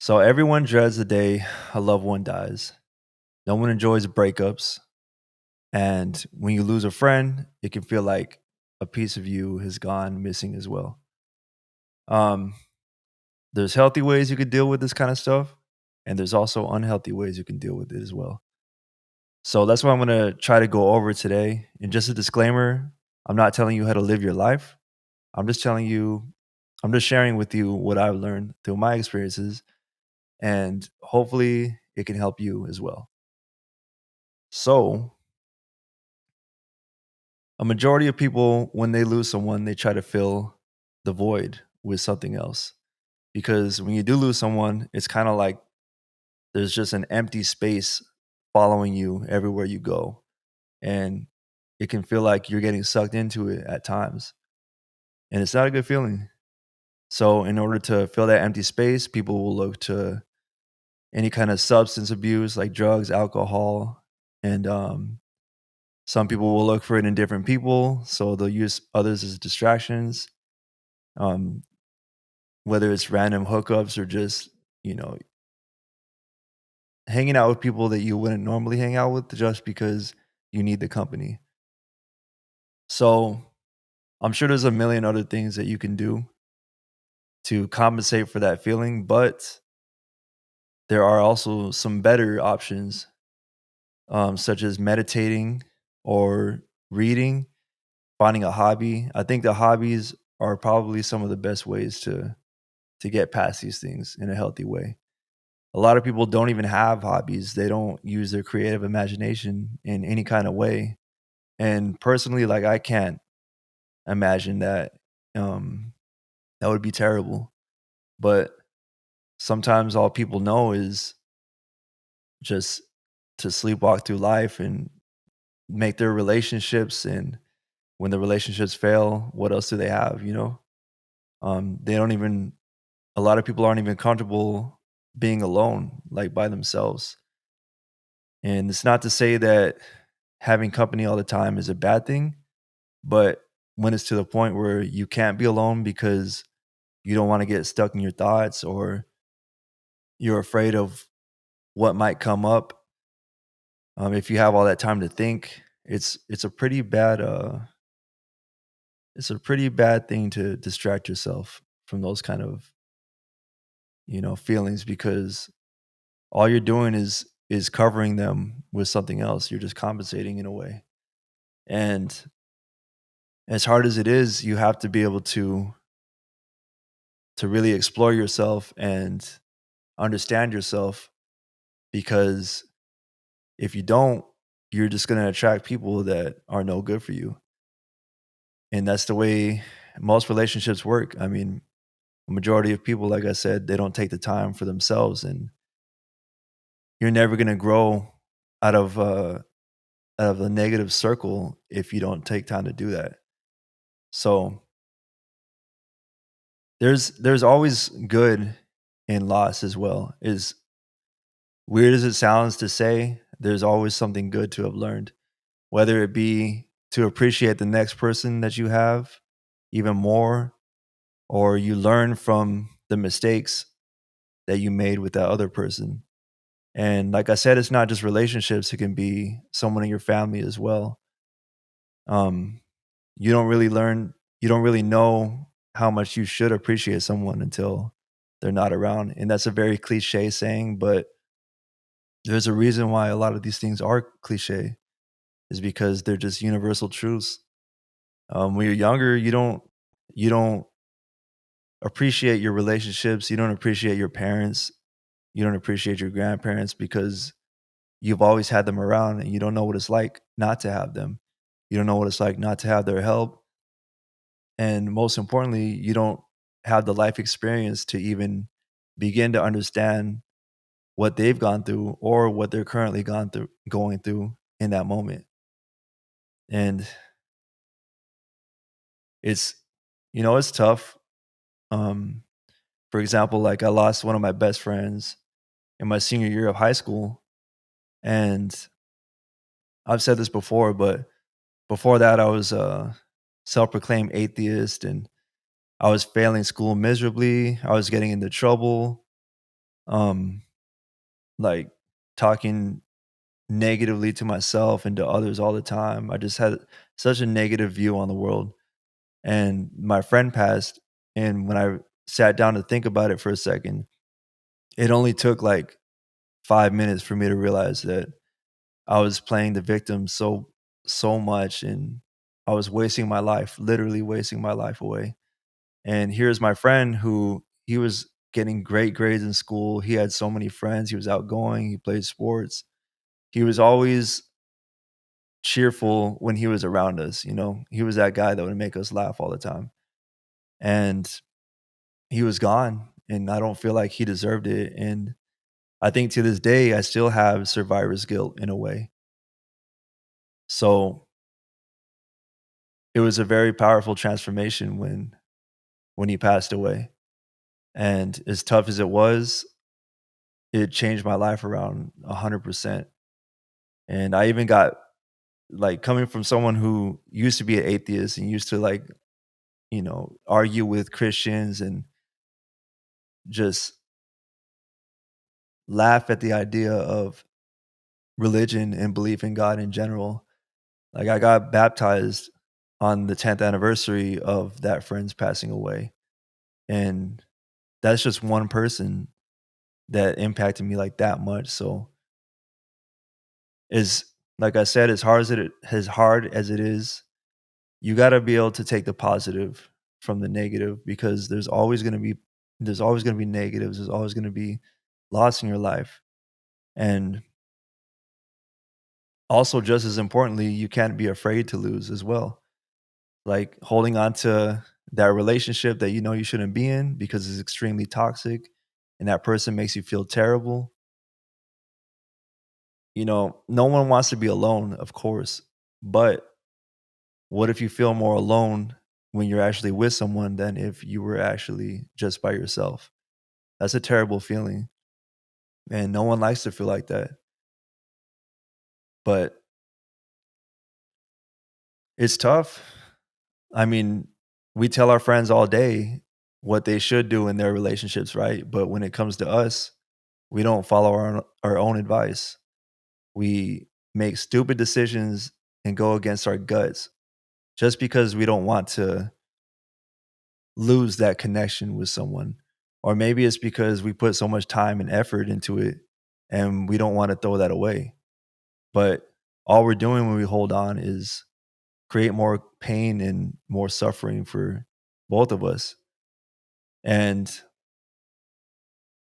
So everyone dreads the day a loved one dies. No one enjoys breakups. And when you lose a friend, it can feel like a piece of you has gone missing as well. Um, there's healthy ways you could deal with this kind of stuff, and there's also unhealthy ways you can deal with it as well. So that's what I'm going to try to go over today. And just a disclaimer, I'm not telling you how to live your life. I'm just telling you, I'm just sharing with you what I've learned through my experiences, and hopefully it can help you as well. So, a majority of people, when they lose someone, they try to fill the void with something else. Because when you do lose someone, it's kind of like there's just an empty space following you everywhere you go. And it can feel like you're getting sucked into it at times. And it's not a good feeling. So, in order to fill that empty space, people will look to any kind of substance abuse like drugs, alcohol, and some people will look for it in different people. So, they'll use others as distractions. Um, Whether it's random hookups or just, you know, hanging out with people that you wouldn't normally hang out with just because you need the company. So I'm sure there's a million other things that you can do to compensate for that feeling, but there are also some better options, such as meditating or reading, finding a hobby. I think the hobbies are probably some of the best ways to get past these things in a healthy way. A lot of people don't even have hobbies. They don't use their creative imagination in any kind of way. And personally, like I can't imagine that. Um, that would be terrible. But sometimes all people know is just to sleepwalk through life and make their relationships. And when the relationships fail, what else do they have? They don't even. A lot of people aren't even comfortable being alone, like by themselves. And it's not to say that having company all the time is a bad thing, but when it's to the point where you can't be alone because you don't want to get stuck in your thoughts or you're afraid of what might come up, if you have all that time to think, it's a pretty bad it's a pretty bad thing to distract yourself from those kind of feelings because all you're doing is covering them with something else. You're just compensating in a way, and as hard as it is, you have to be able to really explore yourself and understand yourself because if you don't, you're just going to attract people that are no good for you. And that's the way most relationships work. I mean, a majority of people, like I said, they don't take the time for themselves, and you're never going to grow out of out of a negative circle if you don't take time to do that. So there's always good in loss as well. As weird as it sounds to say, there's always something good to have learned, whether it be to appreciate the next person that you have even more, or you learn from the mistakes that you made with that other person. And like I said, it's not just relationships, it can be someone in your family as well. Um, you don't really learn, you don't really know how much you should appreciate someone until they're not around. And that's a very cliche saying, but there's a reason why a lot of these things are cliche, is because they're just universal truths. When you're younger, you don't appreciate your relationships. You don't appreciate your parents. You don't appreciate your grandparents because you've always had them around and you don't know what it's like not to have them. You don't know what it's like not to have their help. And most importantly, you don't have the life experience to even begin to understand what they've gone through or what they're currently going through in that moment. And it's it's tough. Um for example, like I lost one of my best friends in my senior year of high school, and I've said this before, but before that I was a self-proclaimed atheist and I was failing school miserably. I was getting into trouble. um, like talking negatively to myself and to others all the time. I just had such a negative view on the world. And my friend passed, and when I sat down to think about it for a second, it only took like 5 minutes for me to realize that I was playing the victim so much, and I was wasting my life, literally wasting my life away. And here's my friend who he was getting great grades in school. He had so many friends. He was outgoing. He played sports. He was always cheerful when he was around us. You know, he was that guy that would make us laugh all the time. And he was gone. And I don't feel like he deserved it. And I think to this day, I still have survivor's guilt in a way. So it was a very powerful transformation when he passed away. And as tough as it was, it changed my life around 100%. And I even got like coming from someone who used to be an atheist and used to like, argue with Christians and just laugh at the idea of religion and belief in God in general. Like I got baptized on the 10th anniversary of that friend's passing away. And that's just one person that impacted me like that much. So is like I said, as hard as it is, you gotta be able to take the positive from the negative because there's always gonna be negatives, there's always gonna be loss in your life. And also just as importantly, you can't be afraid to lose as well. Like holding on to that relationship that you know you shouldn't be in because it's extremely toxic and that person makes you feel terrible. No one wants to be alone, of course. But what if you feel more alone when you're actually with someone than if you were actually just by yourself? That's a terrible feeling. And no one likes to feel like that. But it's tough. I mean, we tell our friends all day what they should do in their relationships, right? But when it comes to us, we don't follow our own advice. We make stupid decisions and go against our guts just because we don't want to lose that connection with someone. Or maybe it's because we put so much time and effort into it and we don't want to throw that away. But all we're doing when we hold on is create more pain and more suffering for both of us. And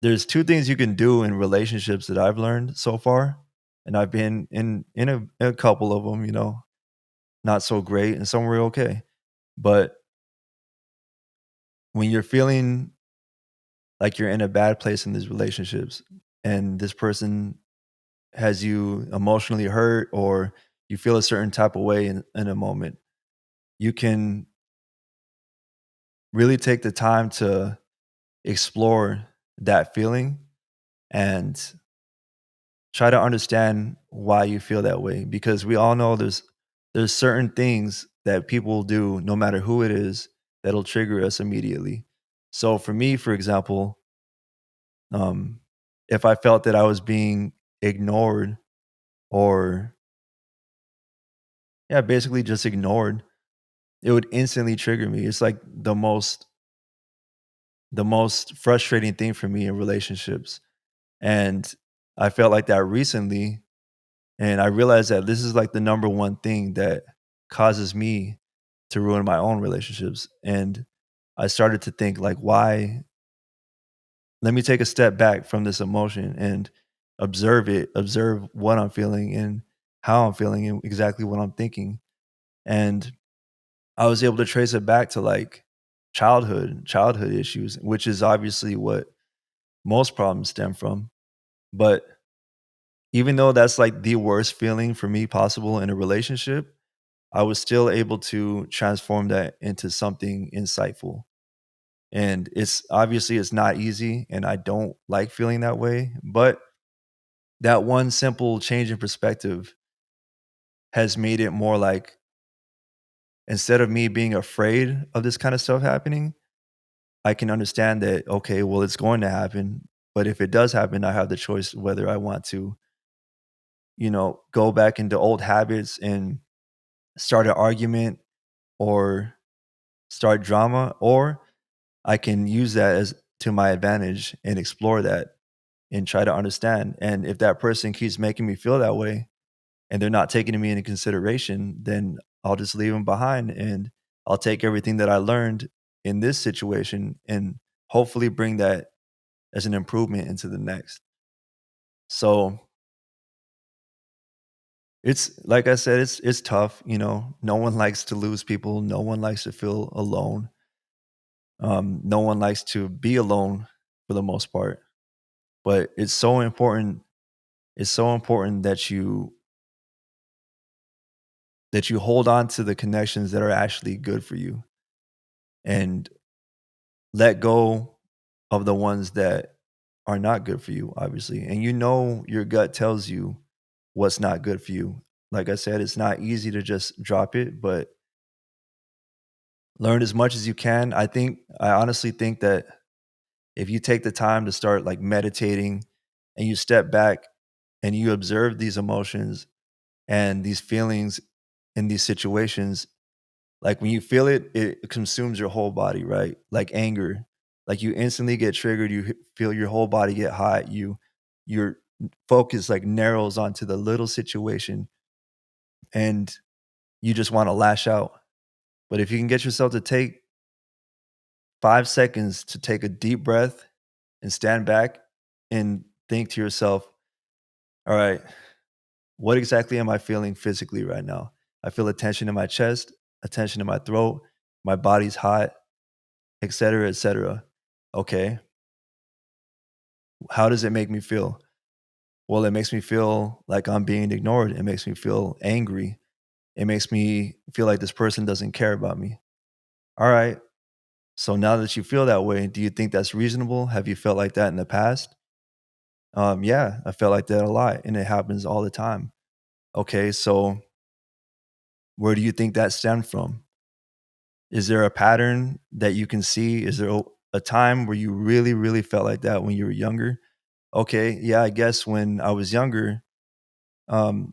there's two things you can do in relationships that I've learned so far. And I've been in a couple of them, not so great and some were okay. But when you're feeling like you're in a bad place in these relationships and this person has you emotionally hurt or you feel a certain type of way in a moment, you can really take the time to explore that feeling and try to understand why you feel that way because we all know there's certain things that people do no matter who it is that'll trigger us immediately. So for me, for example, um, if I felt that I was being ignored or yeah, basically just ignored, it would instantly trigger me. It's like the most frustrating thing for me in relationships. And I felt like that recently. And I realized that this is like the number one thing that causes me to ruin my own relationships. And I started to think like, why? Let me take a step back from this emotion and observe what I'm feeling and how I'm feeling and exactly what I'm thinking. And I was able to trace it back to like childhood issues, which is obviously what most problems stem from. But even though that's like the worst feeling for me possible in a relationship, I was still able to transform that into something insightful. And it's not easy and I don't like feeling that way, but that one simple change in perspective has made it more like instead of me being afraid of this kind of stuff happening, I can understand that okay, well it's going to happen. But if it does happen, I have the choice whether I want to, go back into old habits and start an argument or start drama, or I can use that as to my advantage and explore that and try to understand. And if that person keeps making me feel that way and they're not taking me into consideration, then I'll just leave them behind and I'll take everything that I learned in this situation and hopefully bring that as an improvement into the next. So it's like I said, it's tough, No one likes to lose people, no one likes to feel alone. No one likes to be alone for the most part. But it's so important that you hold on to the connections that are actually good for you and let go of the ones that are not good for you, obviously. And your gut tells you what's not good for you. Like I said, it's not easy to just drop it, but learn as much as you can. I honestly think that if you take the time to start like meditating and you step back and you observe these emotions and these feelings in these situations, like when you feel it, it consumes your whole body, right? Like anger, like you instantly get triggered. You feel your whole body get hot. Your focus like narrows onto the little situation, and you just want to lash out. But if you can get yourself to take 5 seconds to take a deep breath and stand back and think to yourself, all right, what exactly am I feeling physically right now? I feel a tension in my chest, a tension in my throat, my body's hot, et cetera, et cetera. Okay, how does it make me feel? Well, it makes me feel like I'm being ignored. It makes me feel angry. It makes me feel like this person doesn't care about me. All right. So now that you feel that way, do you think that's reasonable? Have you felt like that in the past? Yeah, I felt like that a lot, and it happens all the time. Okay, so where do you think that stemmed from? Is there a pattern that you can see? Is there a time where you really, really felt like that when you were younger? Okay, yeah, I guess when I was younger, um,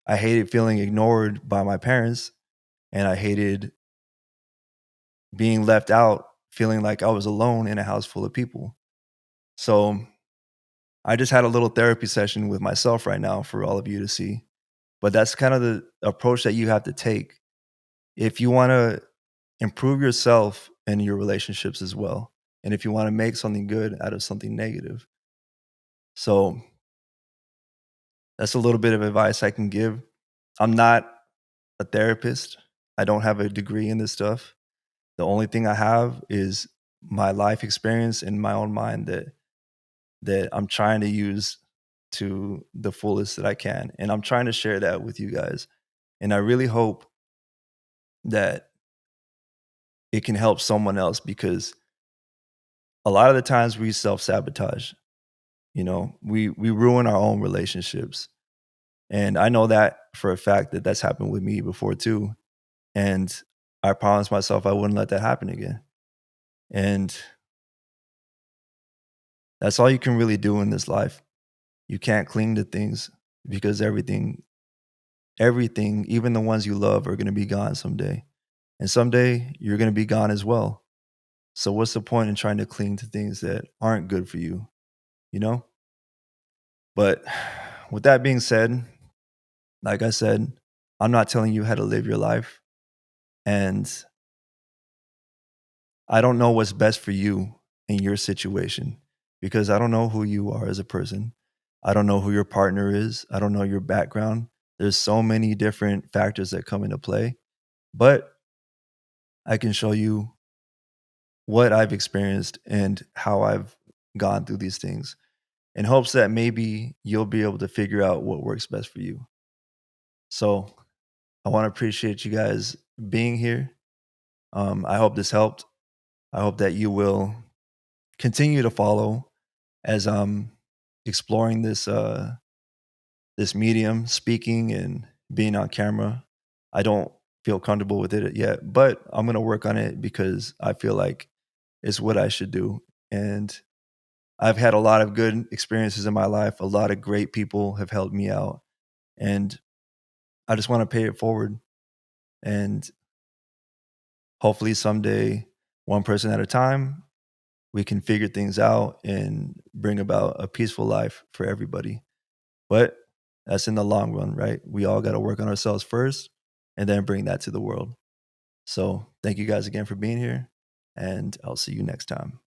I hated feeling ignored by my parents, and I hated being left out, feeling like I was alone in a house full of people. So I just had a little therapy session with myself right now for all of you to see. But that's kind of the approach that you have to take if you want to improve yourself and your relationships as well. And if you want to make something good out of something negative. So that's a little bit of advice I can give. I'm not a therapist. I don't have a degree in this stuff. The only thing I have is my life experience in my own mind that I'm trying to use to the fullest that I can. And I'm trying to share that with you guys. And I really hope that it can help someone else because a lot of the times we self-sabotage, we ruin our own relationships. And I know that for a fact that that's happened with me before too. And I promised myself I wouldn't let that happen again. And that's all you can really do in this life. You can't cling to things because everything, even the ones you love are going to be gone someday. And someday you're going to be gone as well. So what's the point in trying to cling to things that aren't good for you, you know? But with that being said, like I said, I'm not telling you how to live your life. And I don't know what's best for you in your situation because I don't know who you are as a person. I don't know who your partner is. I don't know your background. There's so many different factors that come into play, but I can show you what I've experienced and how I've gone through these things in hopes that maybe you'll be able to figure out what works best for you. So I want to appreciate you guys being here. I hope this helped. I hope that you will continue to follow as I'm exploring this medium, speaking and being on camera. I don't feel comfortable with it yet, but I'm gonna work on it because I feel like it's what I should do. And I've had a lot of good experiences in my life. A lot of great people have helped me out, and I just want to pay it forward. And hopefully someday, one person at a time, we can figure things out and bring about a peaceful life for everybody. But that's in the long run, right? We all got to work on ourselves first and then bring that to the world. So thank you guys again for being here, and I'll see you next time.